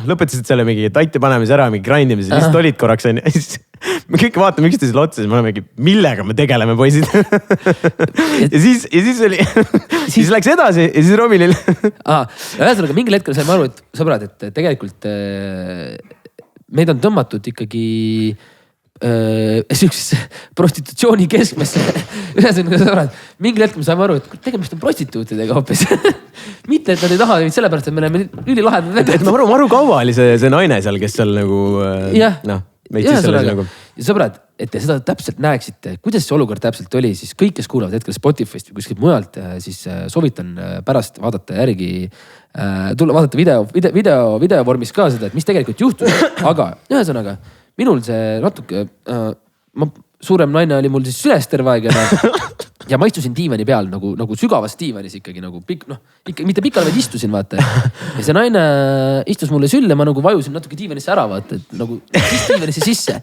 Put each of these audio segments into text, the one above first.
lõpetasid selle mingi tatti panemise ära, mingi grindimise, lihtsalt olid korraks on. Me kõik vaatame üksteisele otsa, siis me olemegi, millega me tegeleme, poisid. ja siis oli, siis läks edasi ja siis Romilil. Ühesõnaga mingil hetkel saime aru, et sõbrad, et tegelikult meid on tõmmatud ikkagi siuksesse prostitutsiooni keskmesse. Ühesõnaga sõbrad, mingil hetkel me saime aru, et tegemist on prostituutidega hoopis. Mitte, et nad ei taha sellepärast, et me oleme ülilahedad. Et ma aru kaua oli see naine seal, kes seal nagu ja sõbrad, et te seda täpselt näeksite, kuidas see olukord täpselt oli, siis kõik, kes kuulavad hetkel Spotify'st või kuskilt mujalt, siis soovitan pärast vaadata järgi, tulla vaadata video vormis ka seda, et mis tegelikult juhtus. Aga ühesõnaga, minul see natuke, suurem naine oli mul siis süles terve aeg ja ma istusin diivani peal nagu sügavas diivanis ikkagi nagu ikka mitte pikal, vaid istusin vaata. Ja see naine istus mulle sülle, ma nagu vajusin natuke diivanisse ära vaata, et nagu diivanisse sisse.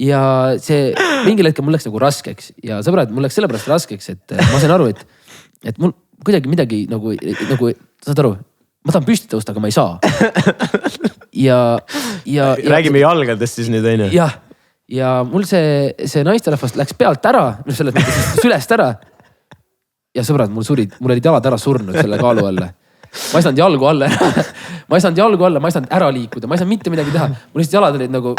Ja see mingil hetkel mul läks nagu raskeks ja sõbrad, mul läks sellepärast raskeks, et ma sain aru, et mul kuidagi midagi nagu saad aru, ma tahan püsti tõusta, aga ma ei saa. Räägime jalgadest siis nüüd on ju. Ja mul see naisterahvast läks pealt ära, selles mõttes sülest ära. Ja sõbrad, mul olid jalad ära surnud selle kaalu alla. Ma ei saanud jalgu alla, ma ei saanud ära liikuda, ma ei saanud mitte midagi teha. Mul lihtsalt jalad olid nagu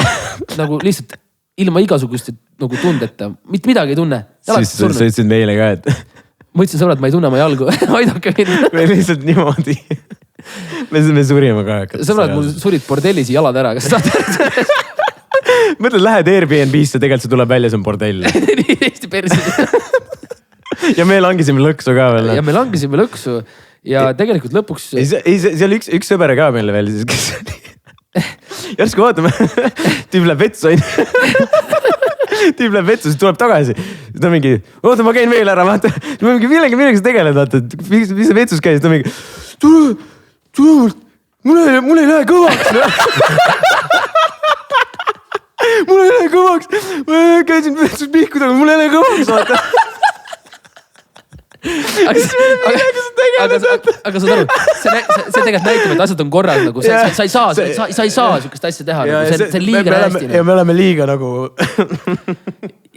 lihtsalt ilma igasuguste nagu tundeta, mitte midagi ei tunne. Siis sa ütlesid meile ka, et... Ma ütlesin, sõbrad, ma ei tunne oma jalgu, aidake mind. Me lihtsalt niimoodi. Me surime ka. Sõbrad, mul surid bordellis jalad ära, kas saate? Mõtled, lähed Airbnb-sse, tegelikult see tuleb välja, see on bordell. Nii Eesti persi. Ja me langisime lõksu ka veel. Ja me langisime lõksu ja tegelikult lõpuks... See oli üks sõber ka meile veel, kes oli... Järsku vaatame, tüüp läheb vetsu, siis tuleb tagasi. Ta mingi, oota, ma käin veel ära, vaata. Millega sa tegeled, vaata, mis sa vetsus käis, ta mingi, tule, mul ei lähe kõvaks. Mul ei lähe kõvaks. Ma käisin vetsus pihku taga, mul ei lähe kõvaks, vaata. Aga saad aru, see tegelikult näitab, et asjad on korras nagu, sa ei saa sükest asja teha, see on liiga hästi. Ja me oleme liiga nagu...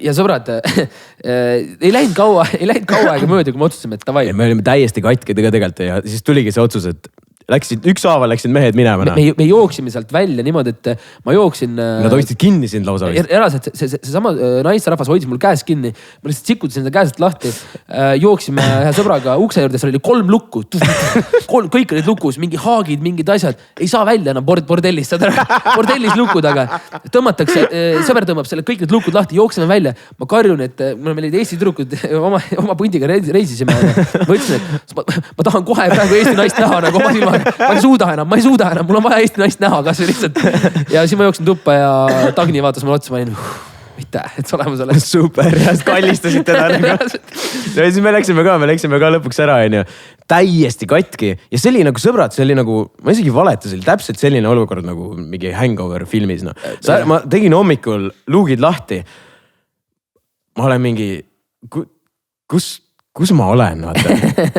Ja sõbrad, ei läinud kaua aega mööda, kui me otsustasime, et tavai. Me olime täiesti katked tegelikult ja siis tuligi see otsus, et ükshaaval läksid mehed minema. Me jooksime sealt välja niimoodi, et ma jooksin... Nad hoidsid kinni sind lausa. Eraselt, see sama naisrahvas hoidis mul käes kinni. Ma lihtsalt sikutasin seda käeselt lahti. Jooksime ühe sõbraga ukse juurde, seal oli 3 lukku. Kõik olid lukus, mingi haagid, mingid asjad. Ei saa välja enam bordellis. Bordellis lukud, aga tõmmatakse, sõber tõmbab selle kõik need lukud lahti, jooksime välja. Ma karjun, et meil olid Eesti tüdrukud oma pundiga reisisime. Ma ütlesin, et ma tahan kohe praegu Eesti naist näha nagu oma silma. Ma ei suuda enam, mul on vaja Eesti naist näha, kas või lihtsalt. Ja siis ma jooksin tuppa ja Tagni vaatas mulle otsa, ma olin, mitte, et sa olema selle. Super, ja kallistasid teda. Ja siis me läksime ka lõpuks ära, täiesti katki. Ja see oli nagu sõbrad, see oli nagu, ma isegi valetasin, täpselt selline olukord nagu mingi hangover filmis. Ma tegin hommikul luugid lahti. Ma olen mingi, kus ma olen, vaata.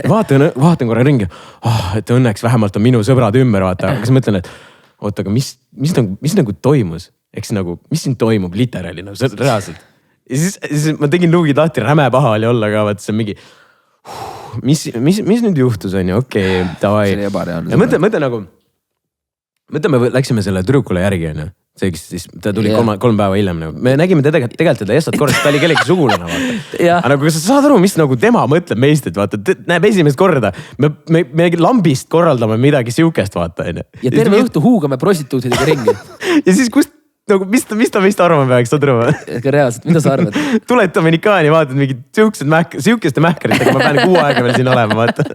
Vaatan korra ringi, et õnneks vähemalt on minu sõbrad ümber, vaata. Aga siis mõtlen, et oota, aga mis nagu toimus? Eks nagu, mis siin toimub literaali, reaalselt. Ja siis ma tegin luugid lahti, räme paha oli olla ka, vaata, see on mingi, mis nüüd juhtus, on ju, okei, davai. See oli ebareaalne. Ja mõtle nagu, me läksime selle tüdrukule järgi, on ju. See, siis ta tuli 3 päeva hiljem. Me nägime tegelikult teda Essat korras, ta oli kellegi sugulane, vaata. Aga nagu sa saad aru, mis nagu tema mõtleb meist, et vaata, näeb esimest korda. Me lambist korraldame midagi siukest, vaata. Ja terve õhtu huugame prostituutidega ringi. Ja siis mis ta meist arvama peaks, saad aru? Aga reaalselt, mida sa arvad? Tuled Dominikaani, vaatad mingid siukeste mähkaritega, ma pean 6 aega veel siin olema, vaata.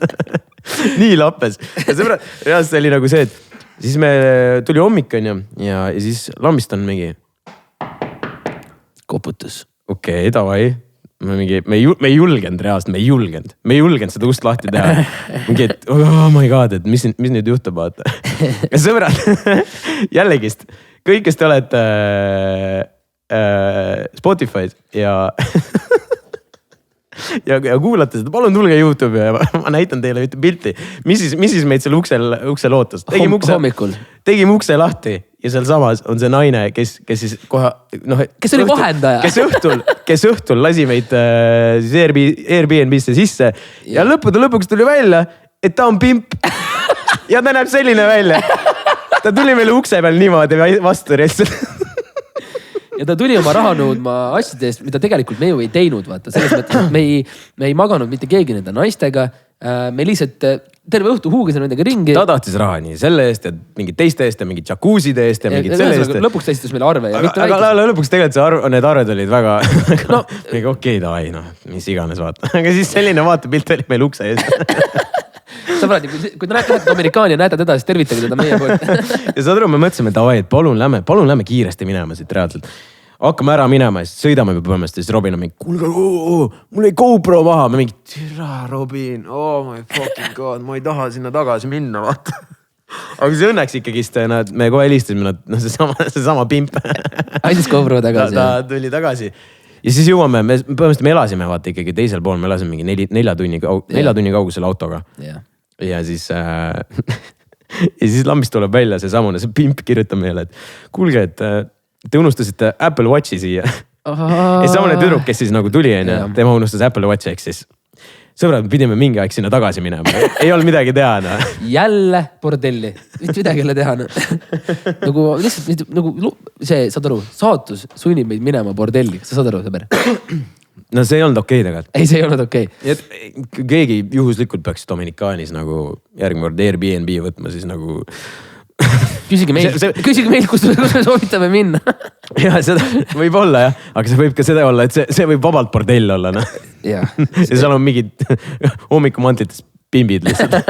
Nii lappes. Ja sõbrad, reaalselt oli nagu see, et siis me tuli hommik, on ju, ja siis lambist on mingi koputus. Okei, davai. Me ei julgenud reaalselt, me ei julgenud seda ust lahti teha. Mingi, et oh my god, et mis nüüd juhtub, vaata. Ja sõbrad, jällegist, kõik, kes te olete Spotify's ja ja kuulate seda, palun tulge YouTube'i ja ma näitan teile ühte pilti. Mis siis meid seal uksel ootas? Tegime ukse lahti ja seal samas on see naine, kes siis kohe kes oli vahendaja. Kes õhtul lasi meid siis Airbnb-sse sisse ja lõpuks tuli välja, et ta on pimp ja ta näeb selline välja. Ta tuli meile ukse peal niimoodi vastu lihtsalt. Ja ta tuli oma raha nõudma asjade eest, mida tegelikult me ju ei teinud, vaata. Selles mõttes, et me ei maganud mitte keegi nende naistega. Me lihtsalt terve õhtu huugasin nendega ringi. Ta tahtis raha nii selle eest ja mingid teiste eest ja mingid jakuuside eest ja mingid selle eest. Lõpuks ta esitas meile arve. Aga lõpuks tegelikult need arved olid väga okei, davai, mis iganes vaata. Aga siis selline vaatepilt oli meil ukse eest. Sõbrad, kui te näete Amerikaani ja näete teda, siis tervitage teda meie poolt. Ja saad aru, me mõtlesime, et palun lähme kiiresti minema siit reaalselt. Hakkame ära minema ja siis sõidame põhimõtteliselt. Siis Robin on mingi, kuulge, mul ei GoPro maha. Me mingi, türa Robin, oh my fucking god, ma ei taha sinna tagasi minna, vaata. Aga see õnneks ikkagist, me kohe helistasime, seesama pimp. Andis GoPro tagasi. Ta tuli tagasi. Ja siis jõuame, põhimõtteliselt me elasime vaata ikkagi teisel pool, me elasime mingi 4 tunni kaugusel autoga. Ja siis lambist tuleb välja see pimp kirjutab meile, et kuulge, et te unustasite Apple Watchi siia. Ja samane tüdruk, kes siis nagu tuli, tema unustas Apple Watchi, ehk siis sõbrad, pidime mingi aeg sinna tagasi minema. Ei olnud midagi teha. Jälle bordelli. Mitte midagi jälle teha. Nagu lihtsalt nagu see, saad aru, saatus sunnib meid minema bordelli. Kas sa saad aru, sõber? No see ei olnud okei tegelikult. Ei, see ei olnud okei. Keegi juhuslikult peaks Dominikaanis nagu järgmine kord Airbnb võtma, siis nagu... Küsige meil, kus me soovitame minna. Ja seda võib olla jah, aga see võib ka seda olla, et see võib vabalt bordell olla. Ja seal on mingid hommikumantites pimbid lihtsalt.